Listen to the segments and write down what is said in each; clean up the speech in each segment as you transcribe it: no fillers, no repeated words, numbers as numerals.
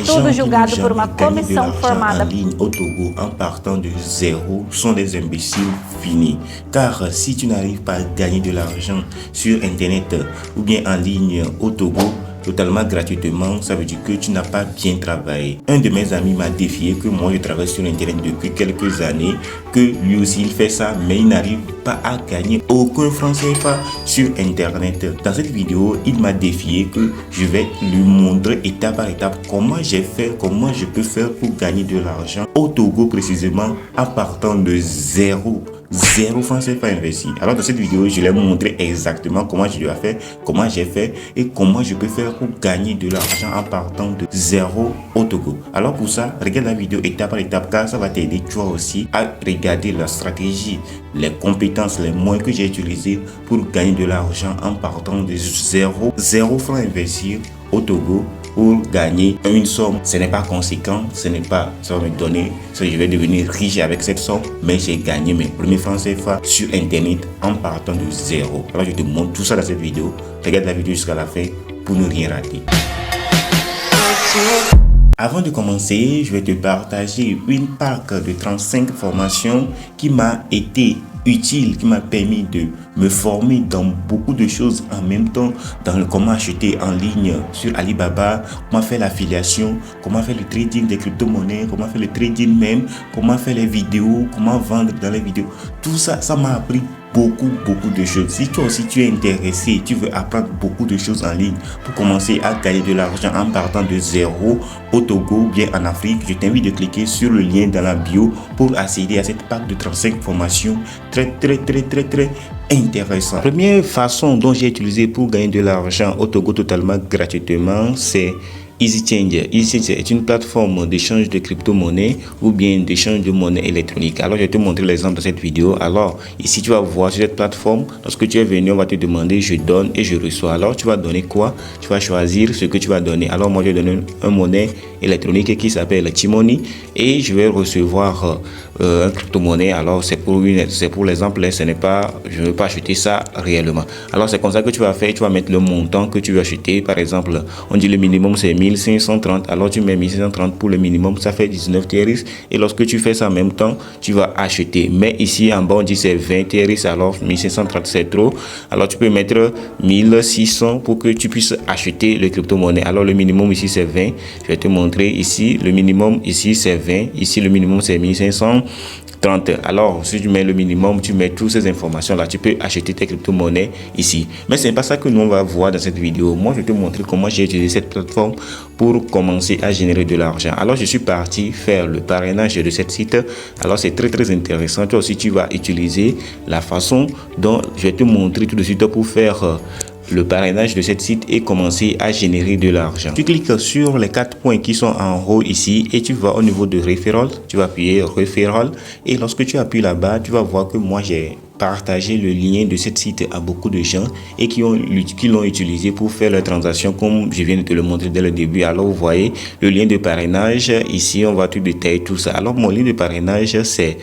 tudo julgado por uma comissão formada en ligne au Togo en partant de zéro sont des imbéciles finis. Car si tu n'arrives pas à gagner de l'argent sur internet ou bien en ligne au Togo totalement gratuitement, ça veut dire que tu n'as pas bien travaillé. Un de mes amis m'a défié que moi je travaille sur internet depuis quelques années, que lui aussi il fait ça, mais il n'arrive pas à gagner aucun franc CFA sur internet. Dans cette vidéo, il m'a défié que je vais lui montrer étape par étape comment j'ai fait, comment je peux faire pour gagner de l'argent au Togo précisément en partant de zéro francs CFA investi. Alors dans cette vidéo, je vais vous montrer exactement comment je dois faire, comment j'ai fait et comment je peux faire pour gagner de l'argent en partant de zéro au Togo. Alors pour ça, regarde la vidéo étape par étape car ça va t'aider toi aussi à regarder la stratégie, les compétences, les moyens que j'ai utilisés pour gagner de l'argent en partant de zéro francs investis au Togo pour gagner une somme. Ce n'est pas conséquent, ce n'est pas, ça va me donner, je vais devenir riche avec cette somme, mais j'ai gagné mes premiers francs CFA sur internet en partant de zéro. Alors je te montre tout ça dans cette vidéo. Regarde la vidéo jusqu'à la fin pour ne rien rater. Avant de commencer, je vais te partager une pack de 35 formations qui m'a été utile, qui m'a permis de me former dans beaucoup de choses en même temps, dans le comment acheter en ligne sur Alibaba, comment faire l'affiliation, comment faire le trading des crypto-monnaies, comment faire le trading même, comment faire les vidéos, comment vendre dans les vidéos. Tout ça, ça m'a appris beaucoup de choses. Si toi aussi tu es intéressé, tu veux apprendre beaucoup de choses en ligne pour commencer à gagner de l'argent en partant de zéro au Togo ou bien en Afrique, je t'invite de cliquer sur le lien dans la bio pour accéder à cette pack de 35 formations très intéressant. Première façon dont j'ai utilisé pour gagner de l'argent au Togo totalement gratuitement, c'est EasyChange. EasyChange est une plateforme d'échange de crypto-monnaies ou bien d'échange de monnaie électronique. Alors, je vais te montrer l'exemple de cette vidéo. Alors, ici, tu vas voir sur cette plateforme, lorsque tu es venu, on va te demander je donne et je reçois. Alors, tu vas donner quoi? Tu vas choisir ce que tu vas donner. Alors, moi, je vais donner une monnaie électronique qui s'appelle T-Money et je vais recevoir un crypto-monnaie. Alors, c'est pour l'exemple, ce n'est pas, je ne veux pas acheter ça réellement. Alors, c'est comme ça que tu vas faire. Tu vas mettre le montant que tu veux acheter. Par exemple, on dit le minimum, c'est 1530, alors tu mets 1530 pour le minimum, ça fait 19 TRX et lorsque tu fais ça en même temps, tu vas acheter. Mais ici en bas on dit c'est 20 TRX, alors 1530 c'est trop, alors tu peux mettre 1600 pour que tu puisses acheter le crypto-monnaie. Alors le minimum ici c'est 20, je vais te montrer ici, le minimum ici c'est 20, ici le minimum c'est 1530. Alors, si tu mets le minimum, tu mets toutes ces informations-là, tu peux acheter tes crypto-monnaies ici. Mais ce n'est pas ça que nous on va voir dans cette vidéo. Moi, je vais te montrer comment j'ai utilisé cette plateforme pour commencer à générer de l'argent. Alors, je suis parti faire le parrainage de cette site. Alors, c'est très intéressant. Toi aussi, tu vas utiliser la façon dont je vais te montrer tout de suite pour faire le parrainage de cette site et commencer à générer de l'argent. Tu cliques sur les 4 points qui sont en haut ici et tu vas au niveau de referral, tu vas appuyer referral et lorsque tu appuies là-bas, tu vas voir que moi j'ai partagé le lien de cette site à beaucoup de gens et qui l'ont utilisé pour faire leurs transactions comme je viens de te le montrer dès le début. Alors vous voyez le lien de parrainage ici, on va tout détailler tout ça. Alors mon lien de parrainage c'est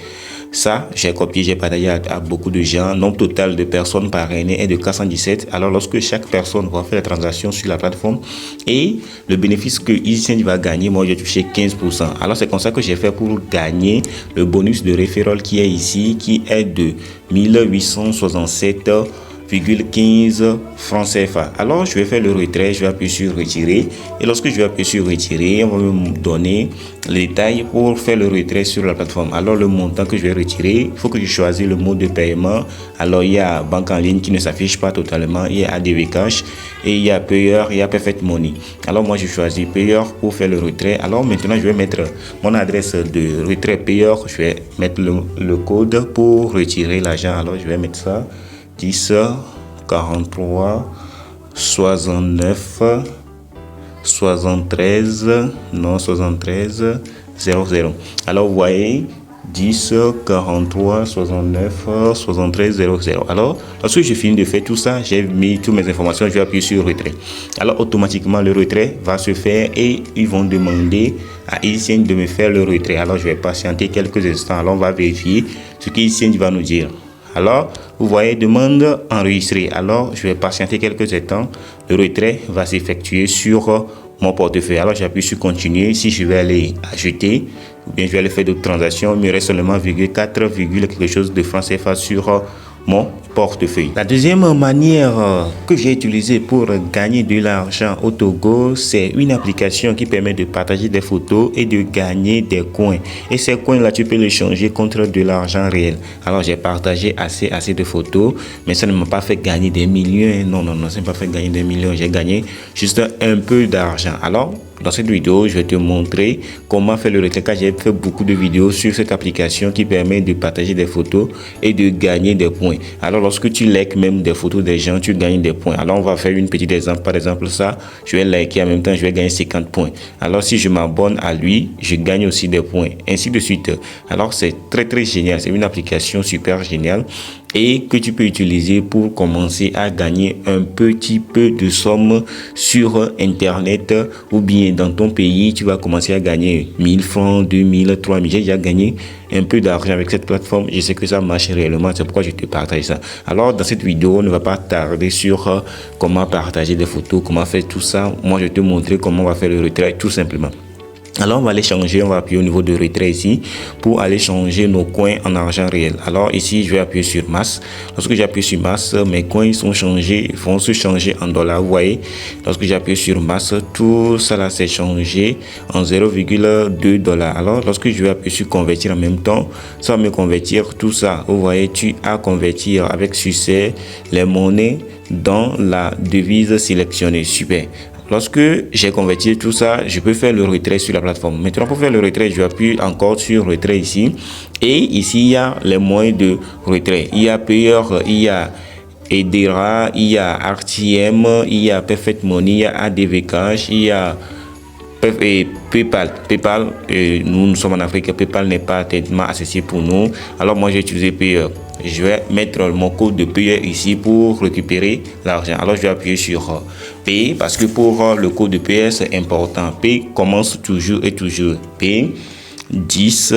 ça, j'ai copié, j'ai partagé à beaucoup de gens. Nombre total de personnes parrainées est de 417. Alors, lorsque chaque personne va faire la transaction sur la plateforme et le bénéfice que EasyChange va gagner, moi, j'ai touché 15%. Alors, c'est comme ça que j'ai fait pour gagner le bonus de referral qui est ici, qui est de 1867,15 francs CFA. Alors, je vais faire le retrait, je vais appuyer sur retirer. Et lorsque je vais appuyer sur retirer, on va me donner les détails pour faire le retrait sur la plateforme. Alors, le montant que je vais retirer, il faut que je choisisse le mode de paiement. Alors, il y a banque en ligne qui ne s'affiche pas totalement. Il y a ADV Cash et il y a Payer, il y a Perfect Money. Alors, moi, je choisis Payer pour faire le retrait. Alors, maintenant, je vais mettre mon adresse de retrait Payer. Je vais mettre le code pour retirer l'argent. Alors, je vais mettre ça. 10 43 69 73 00. Alors vous voyez 10 43 69 73 00. Alors lorsque je finis de faire tout ça, j'ai mis toutes mes informations, je vais appuyer sur retrait. Alors automatiquement le retrait va se faire et ils vont demander à EasyChange de me faire le retrait. Alors je vais patienter quelques instants. Alors on va vérifier ce que EasyChange va nous dire. Alors, vous voyez, demande enregistrée. Alors, je vais patienter quelques instants. Le retrait va s'effectuer sur mon portefeuille. Alors j'appuie sur continuer. Si je vais aller ajouter, ou bien je vais aller faire d'autres transactions, il me reste seulement 4, quelque chose de francs CFA sur mon portefeuille. La deuxième manière que j'ai utilisée pour gagner de l'argent au Togo, c'est une application qui permet de partager des photos et de gagner des coins. Et ces coins-là, tu peux les changer contre de l'argent réel. Alors, j'ai partagé assez de photos, mais ça ne m'a pas fait gagner des millions. Non, ça ne m'a pas fait gagner des millions. J'ai gagné juste un peu d'argent. Alors, dans cette vidéo, je vais te montrer comment faire le retrait, car j'ai fait beaucoup de vidéos sur cette application qui permet de partager des photos et de gagner des points. Alors, lorsque tu likes même des photos des gens, tu gagnes des points. Alors, on va faire une petite exemple. Par exemple, ça, je vais liker en même temps, je vais gagner 50 points. Alors, si je m'abonne à lui, je gagne aussi des points, ainsi de suite. Alors, c'est très génial. C'est une application super géniale et que tu peux utiliser pour commencer à gagner un petit peu de somme sur Internet ou bien dans ton pays. Tu vas commencer à gagner 1000 francs, 2000, 3000. J'ai déjà gagné un peu d'argent avec cette plateforme. Je sais que ça marche réellement. C'est pourquoi je te partage ça. Alors, dans cette vidéo, on ne va pas tarder sur comment partager des photos, comment faire tout ça. Moi, je vais te montrer comment on va faire le retrait tout simplement. Alors, on va aller changer, on va appuyer au niveau de retrait ici pour aller changer nos coins en argent réel. Alors, ici, je vais appuyer sur masse. Lorsque j'appuie sur masse, mes coins sont changés, vont se changer en dollars. Vous voyez, lorsque j'appuie sur masse, tout ça là s'est changé en 0,2 dollars. Alors, lorsque je vais appuyer sur convertir en même temps, ça va me convertir tout ça. Vous voyez, tu as convertir avec succès les monnaies dans la devise sélectionnée. Super. Lorsque j'ai converti tout ça, je peux faire le retrait sur la plateforme. Maintenant, pour faire le retrait, je appuie encore sur retrait ici. Et ici, il y a les moyens de retrait. Il y a Payer, il y a Edera, il y a RTM, il y a Perfect Money, il y a ADV Cash, il y a PayPal. PayPal, nous sommes en Afrique, PayPal n'est pas tellement accessible pour nous. Alors moi, j'ai utilisé Payer. Je vais mettre mon code de Payer ici pour récupérer l'argent. Alors je vais appuyer sur P parce que pour le code de Payer c'est important. P commence toujours et toujours. P 10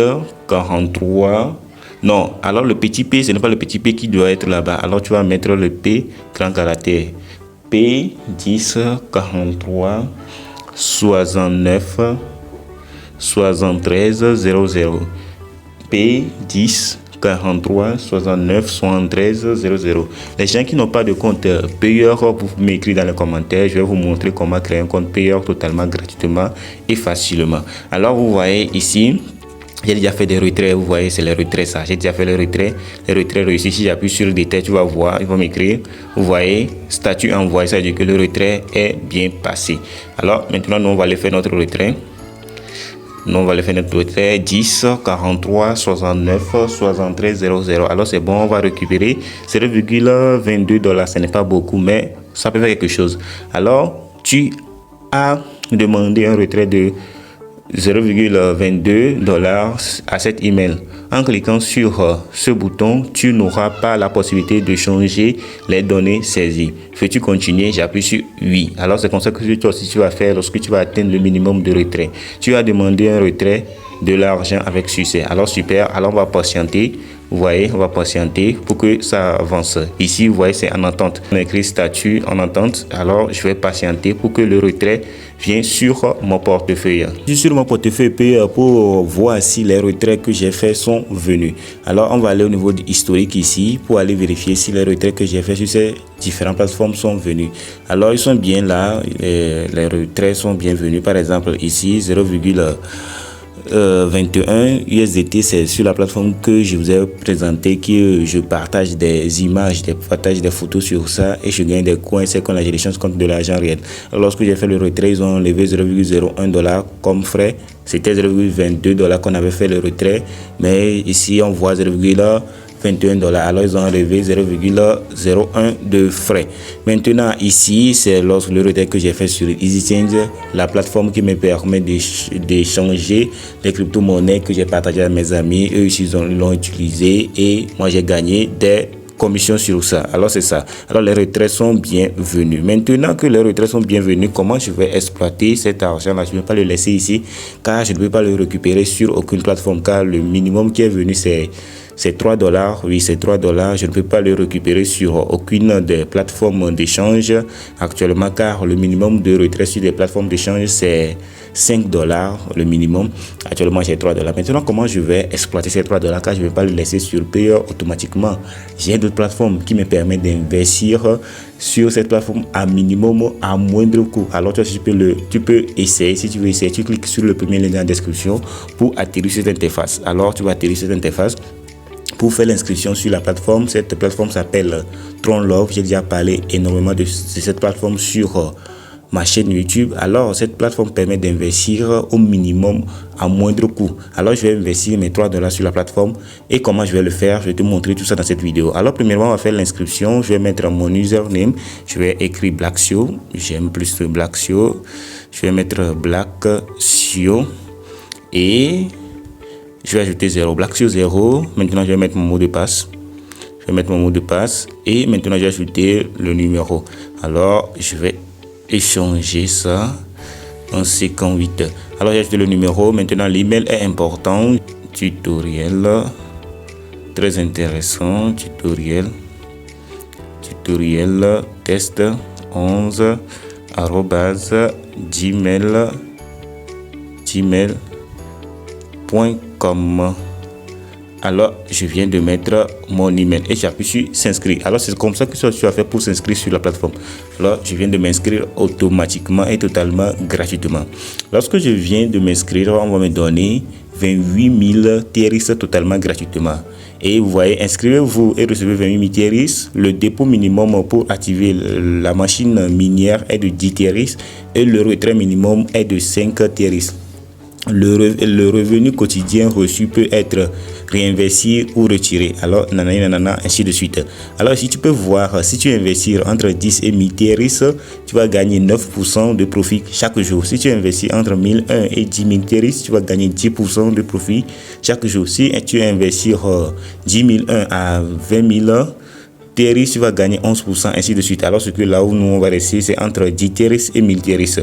43. Non, alors le petit P, ce n'est pas le petit P qui doit être là-bas. Alors tu vas mettre le P grand caractère. P 10 43 69 73 00. P 10 43 69 73 00. Les gens qui n'ont pas de compte Payer, vous m'écrivez dans les commentaires. Je vais vous montrer comment créer un compte Payer totalement gratuitement et facilement. Alors vous voyez ici, j'ai déjà fait des retraits. Vous voyez, c'est les retraits ça. J'ai déjà fait les retraits réussis. Si j'appuie sur le détail, tu vas voir, il va m'écrire. Vous voyez, statut envoyé, ça veut dire que le retrait est bien passé. Alors maintenant, nous on va aller faire notre retrait. Nous, on va le faire notre retrait 10 43 69 73 00. Alors c'est bon, on va récupérer 0,22 dollars. Ce n'est pas beaucoup, mais ça peut faire quelque chose. Alors tu as demandé un retrait de 0,22 dollars à cet email. En cliquant sur ce bouton, tu n'auras pas la possibilité de changer les données saisies. Veux-tu continuer? J'appuie sur oui. Alors c'est comme ça que toi aussi tu vas faire lorsque tu vas atteindre le minimum de retrait. Tu as demandé un retrait de l'argent avec succès. Alors super, alors on va patienter. Vous voyez, on va patienter pour que ça avance. Ici, vous voyez, c'est en attente. On a écrit statut en attente. Alors, je vais patienter pour que le retrait vienne sur mon portefeuille. Je suis sur mon portefeuille pour voir si les retraits que j'ai faits sont venus. Alors, on va aller au niveau de historique ici pour aller vérifier si les retraits que j'ai faits sur ces différentes plateformes sont venus. Alors, ils sont bien là. Les retraits sont bien venus. Par exemple, ici, 0,21 USDT, c'est sur la plateforme que je vous ai présenté, que je partage des images, je partage des photos sur ça et je gagne des coins. C'est quand j'ai des chances contre de l'argent réel. Alors, lorsque j'ai fait le retrait, ils ont enlevé 0,01 dollar comme frais. C'était 0,22 dollars qu'on avait fait le retrait, mais ici on voit 0,21 dollars. Alors ils ont enlevé 0,01 de frais. Maintenant ici c'est lorsque le retrait que j'ai fait sur EasyChange, la plateforme qui me permet d'échanger les crypto-monnaies que j'ai partagé à mes amis. Eux aussi ils l'ont utilisé et moi j'ai gagné des commission sur ça. Alors c'est ça. Alors les retraits sont bienvenus. Maintenant que les retraits sont bienvenus, comment je vais exploiter cet argent là? Je ne vais pas le laisser ici car je ne peux pas le récupérer sur aucune plateforme car le minimum qui est venu c'est c'est 3 $. Oui, c'est 3 $. Je ne peux pas le récupérer sur aucune des plateformes d'échange actuellement, car le minimum de retrait sur les plateformes d'échange, c'est 5 $, le minimum. Actuellement, j'ai 3 $. Maintenant, comment je vais exploiter ces 3 $, car je ne vais pas le laisser sur Payer automatiquement. J'ai d'autres plateformes qui me permettent d'investir sur cette plateforme à minimum, à moindre coût. Alors, tu peux essayer. Si tu veux essayer, tu cliques sur le premier lien dans la description pour atterrir sur cette interface. Alors, tu vas atterrir sur cette interface pour faire l'inscription sur la plateforme. Cette plateforme s'appelle TronLove. J'ai déjà parlé énormément de cette plateforme sur ma chaîne YouTube. Alors, cette plateforme permet d'investir au minimum à moindre coût. Alors, je vais investir mes 3 $ sur la plateforme. Et comment je vais le faire? Je vais te montrer tout ça dans cette vidéo. Alors, premièrement, on va faire l'inscription. Je vais mettre mon username. Je vais écrire Blacksio. J'aime plus Blacksio. Je vais mettre Blacksio. Et je vais ajouter 0. Blacksio 0. Maintenant, je vais mettre mon mot de passe. Je vais mettre mon mot de passe. Et maintenant, je vais ajouter le numéro. Alors, je vais échanger ça en 58. Alors j'ai ajouté le numéro. Maintenant l'email est important. Tutoriel très intéressant. Tutoriel test 11 gmail.com. Alors, je viens de mettre mon email et j'appuie sur s'inscrire. Alors, c'est comme ça que tu vas faire pour s'inscrire sur la plateforme. Alors, je viens de m'inscrire automatiquement et totalement gratuitement. Lorsque je viens de m'inscrire, on va me donner 28 000 TRX totalement gratuitement. Et vous voyez, inscrivez-vous et recevez 28 000 TRX. Le dépôt minimum pour activer la machine minière est de 10 TRX et le retrait minimum est de 5 TRX. Le revenu quotidien reçu peut être réinvesti ou retiré. Alors, ainsi de suite. Alors, si tu peux voir, si tu investis entre 10 et 1000 TRX, tu vas gagner 9% de profit chaque jour. Si tu investis entre 1001 et 10 000 TRX, tu vas gagner 10% de profit chaque jour. Si tu investis 10 001 à 20 000 TRX, tu vas gagner 11%, ainsi de suite. Alors, ce que là où nous on va rester, c'est entre 10 TRX et 1000 TRX.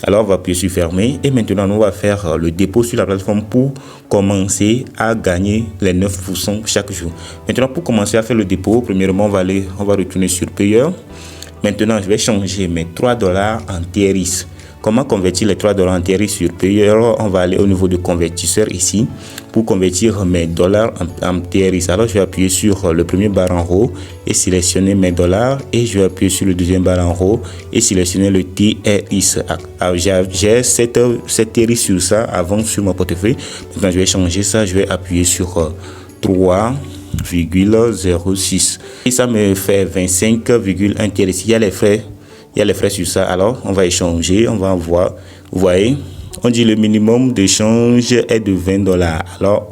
Alors, on va appuyer sur fermer et maintenant, on va faire le dépôt sur la plateforme pour commencer à gagner les 9% chaque jour. Maintenant, pour commencer à faire le dépôt, premièrement, on va retourner sur Payer. Maintenant, je vais changer mes 3 $ en TRX. Comment convertir les 3 $ en TRX sur Payer? On va aller au niveau de convertisseur ici pour convertir mes dollars en TRX. Alors, je vais appuyer sur le premier barre en haut et sélectionner mes dollars et je vais appuyer sur le deuxième barre en haut et sélectionner le TRX. J'ai 7 TRX sur ça avant sur mon portefeuille. Maintenant, je vais changer ça. Je vais appuyer sur 3,06 et ça me fait 25,1 TRX. Il y a les frais sur ça. Alors, on va échanger, on va voir. Vous voyez, on dit le minimum d'échange est de 20 $. Alors,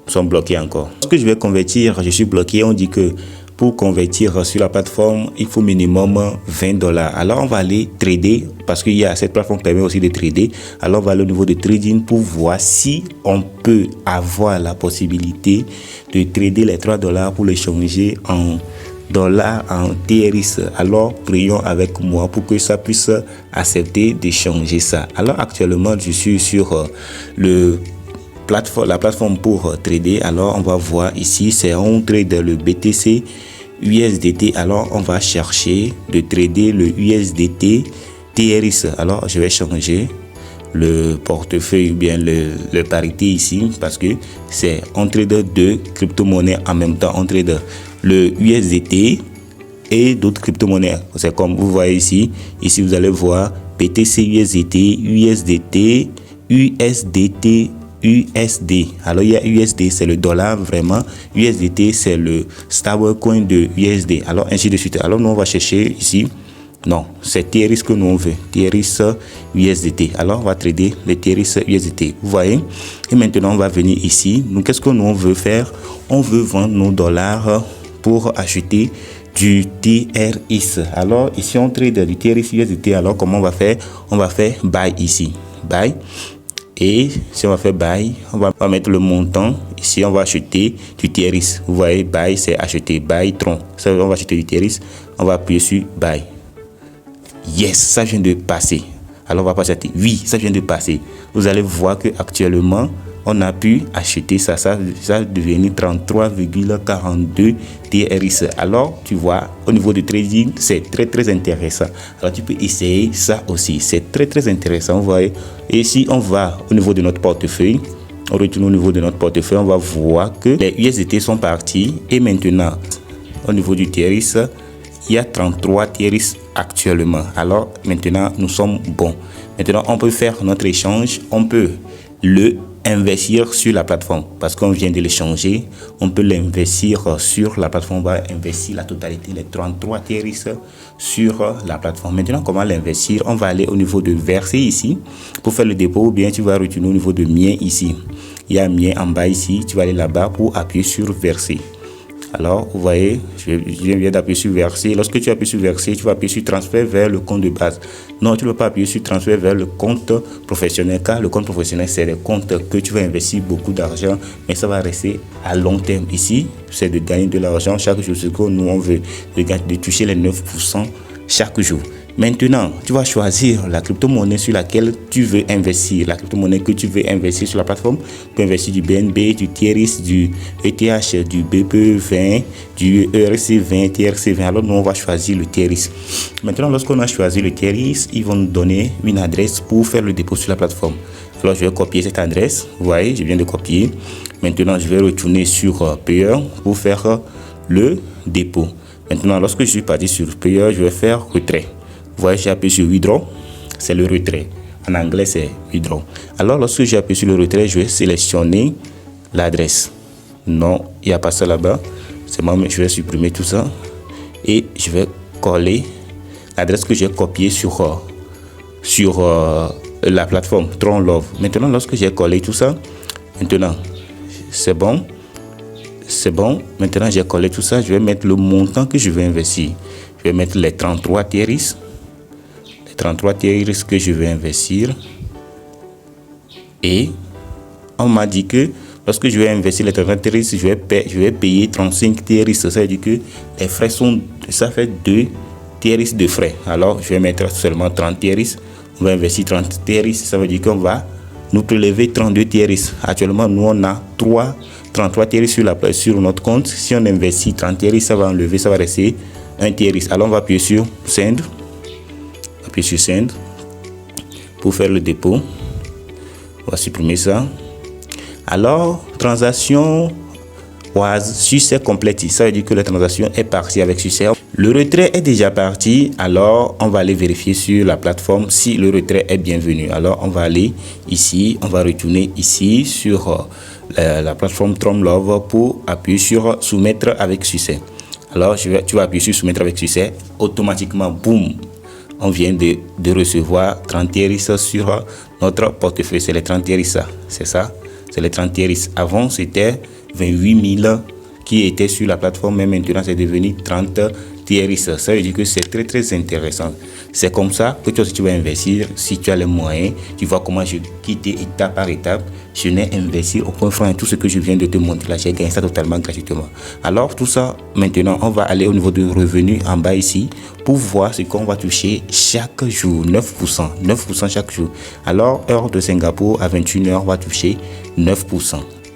nous sommes bloqués encore. Lorsque je vais convertir, je suis bloqué. On dit que pour convertir sur la plateforme, il faut minimum 20 $. Alors, on va aller trader parce que cette plateforme permet aussi de trader. Alors, on va aller au niveau de trading pour voir si on peut avoir la possibilité de trader les 3 $ pour les changer en dollars en TRX. Alors prions avec moi pour que ça puisse accepter d'échanger ça. Alors actuellement je suis sur la plateforme pour trader. Alors on va voir ici, c'est on trade le BTC USDT. Alors on va chercher de trader le USDT TRX. Alors je vais changer le portefeuille ou bien le parité ici parce que c'est on trade deux crypto-monnaies en même temps. On trade le USDT et d'autres crypto-monnaies. C'est comme vous voyez ici. Ici, vous allez voir BTC USDT, USDT, USDT, USD. Alors, il y a USD, c'est le dollar vraiment. USDT, c'est le stablecoin de USD. Alors, ainsi de suite. Alors, nous, on va chercher ici. Non, c'est TRX que nous on veut. TRX USDT. Alors, on va trader les TRX USDT. Vous voyez? Et maintenant, on va venir ici. Nous, qu'est-ce que nous on veut faire? On veut vendre nos dollars pour acheter du TRX. Alors, ici, on trade du TRX USDT. Alors, comment on va faire? On va faire buy ici. Buy. Et si on va faire buy, on va mettre le montant. Ici, on va acheter du TRX. Vous voyez, buy, c'est acheter. Buy, tron. Ça, on va acheter du TRX. On va appuyer sur buy. Yes, ça vient de passer. Alors, on va passer à oui, ça vient de passer. Vous allez voir que actuellement on a pu acheter ça a devenu 33,42 TRX. Alors, tu vois, au niveau du trading, c'est très intéressant. Alors, tu peux essayer ça aussi. C'est très intéressant, vous voyez. Et si on va au niveau de notre portefeuille, on retourne au niveau de notre portefeuille, on va voir que les USDT sont partis. Et maintenant, au niveau du TRX, il y a 33 TRX actuellement. Alors, maintenant, nous sommes bons. Maintenant, on peut faire notre échange. On peut le investir sur la plateforme parce qu'on vient de l'échanger. On peut l'investir sur la plateforme. On va investir la totalité, les 33 TRX sur la plateforme. Maintenant, comment l'investir? On va aller au niveau de verser ici pour faire le dépôt, ou bien tu vas retourner au niveau de mien ici. Il y a mien en bas ici. Tu vas aller là-bas pour appuyer sur verser. Alors, vous voyez, je viens d'appuyer sur verser. Lorsque tu appuies sur verser, tu vas appuyer sur transfert vers le compte de base. Non, tu ne peux pas appuyer sur transfert vers le compte professionnel, car le compte professionnel, c'est le compte que tu vas investir beaucoup d'argent, mais ça va rester à long terme. Ici, c'est de gagner de l'argent chaque jour. Ce que nous, on veut, de toucher les 9% chaque jour. Maintenant, tu vas choisir la crypto-monnaie sur laquelle tu veux investir. La crypto-monnaie que tu veux investir sur la plateforme. Tu peux investir du BNB, du TRX, du ETH, du BP20, du ERC20, TRC20. Alors, nous, on va choisir le TRX. Maintenant, lorsqu'on a choisi le TRX, ils vont nous donner une adresse pour faire le dépôt sur la plateforme. Alors, je vais copier cette adresse. Vous voyez, je viens de copier. Maintenant, je vais retourner sur Payer pour faire le dépôt. Maintenant, lorsque je suis parti sur Payer, je vais faire retrait. Vous voyez, j'ai appuyé sur Withdraw, c'est le retrait. En anglais, c'est Withdraw. Alors, lorsque j'ai appuyé sur le retrait, je vais sélectionner l'adresse. Non, il n'y a pas ça là-bas. C'est moi, je vais supprimer tout ça. Et je vais coller l'adresse que j'ai copiée sur la plateforme Tron Love. Maintenant, lorsque j'ai collé tout ça, maintenant, c'est bon. C'est bon. Maintenant, j'ai collé tout ça. Je vais mettre le montant que je vais investir. Je vais mettre les 33 TRX. 33 TRX que je vais investir, et on m'a dit que lorsque je vais investir les 33 TRX, je vais payer 35 TRX. Ça veut dire que les frais ça fait 2 TRX de frais. Alors je vais mettre seulement 30 TRX. On va investir 30 TRX. Ça veut dire qu'on va nous prélever 32 TRX. Actuellement, nous on a 33 TRX sur notre compte. Si on investit 30 TRX, ça va enlever, ça va rester 1 TRX. Alors on va appuyer sur Send. Sur Send pour faire le dépôt. On va supprimer ça. Alors, transaction succès complété. Ça veut dire que la transaction est partie avec succès. Le retrait est déjà parti. Alors, on va aller vérifier sur la plateforme si le retrait est bienvenu. Alors, on va aller ici. On va retourner ici sur la plateforme Tron Love pour appuyer sur soumettre avec succès. Alors, tu vas appuyer sur soumettre avec succès. Automatiquement, boum, on vient de recevoir 30 TRX sur notre portefeuille. C'est les 30 TRX, c'est ça. C'est les 30 TRX. Avant, c'était 28 000 qui étaient sur la plateforme, mais maintenant, c'est devenu 30 TRX. Ça veut dire que c'est très intéressant. C'est comme ça que toi, si tu vas investir, si tu as les moyens, tu vois comment je quitte étape par étape. Je n'ai investi au point franc tout ce que je viens de te montrer là. J'ai gagné ça totalement gratuitement. Alors, tout ça, maintenant, on va aller au niveau de revenus en bas ici pour voir ce qu'on va toucher chaque jour. 9%. 9% chaque jour. Alors, heure de Singapour à 21h, on va toucher 9%.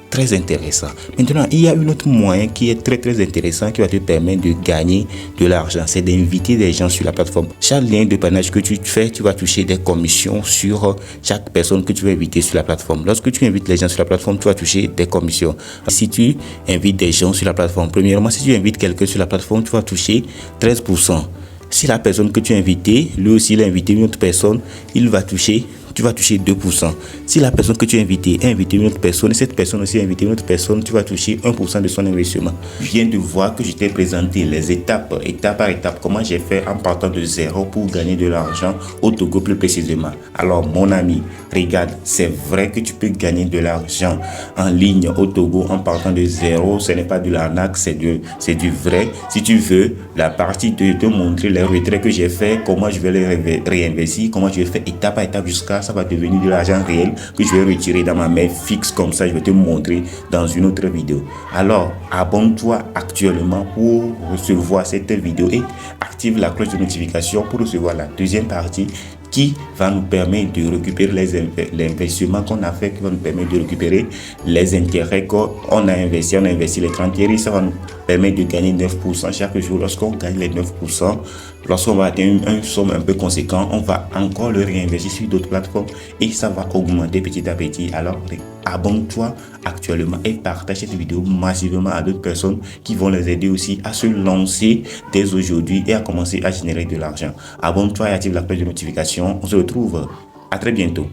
Très intéressant. Maintenant, il y a un autre moyen qui est très intéressant qui va te permettre de gagner de l'argent. C'est d'inviter des gens sur la plateforme. Chaque lien de parrainage que tu fais, tu vas toucher des commissions sur chaque personne que tu vas inviter sur la plateforme. Lorsque tu invites les gens sur la plateforme, tu vas toucher des commissions. Si tu invites des gens sur la plateforme, premièrement, si tu invites quelqu'un sur la plateforme, tu vas toucher 13%. Si la personne que tu as invitée, lui aussi il a invité une autre personne, tu vas toucher 2%. Si la personne que tu as invitée a invité une autre personne et cette personne aussi a invité une autre personne, tu vas toucher 1% de son investissement. Je viens de voir que je t'ai présenté les étape par étape, comment j'ai fait en partant de zéro pour gagner de l'argent au Togo plus précisément. Alors mon ami, regarde, c'est vrai que tu peux gagner de l'argent en ligne au Togo en partant de zéro. Ce n'est pas de l'arnaque, c'est du vrai. Si tu veux la partie de te montrer les retraits que j'ai fait, comment je vais les réinvestir, comment je vais faire étape par étape jusqu'à ça va devenir de l'argent réel que je vais retirer dans ma main fixe comme ça. Je vais te montrer dans une autre vidéo. Alors, abonne-toi actuellement pour recevoir cette vidéo et active la cloche de notification pour recevoir la deuxième partie qui va nous permettre de récupérer l'investissement qu'on a fait, qui va nous permettre de récupérer les intérêts qu'on a investi. On a investi les 30 TRI, ça va nous permettre de gagner 9% chaque jour. Lorsqu'on gagne les 9%, lorsqu'on va atteindre une somme un peu conséquente, on va encore le réinvestir sur d'autres plateformes et ça va augmenter petit à petit. Alors, abonne-toi actuellement et partage cette vidéo massivement à d'autres personnes qui vont les aider aussi à se lancer dès aujourd'hui et à commencer à générer de l'argent. Abonne-toi et active la cloche de notification. On se retrouve à très bientôt.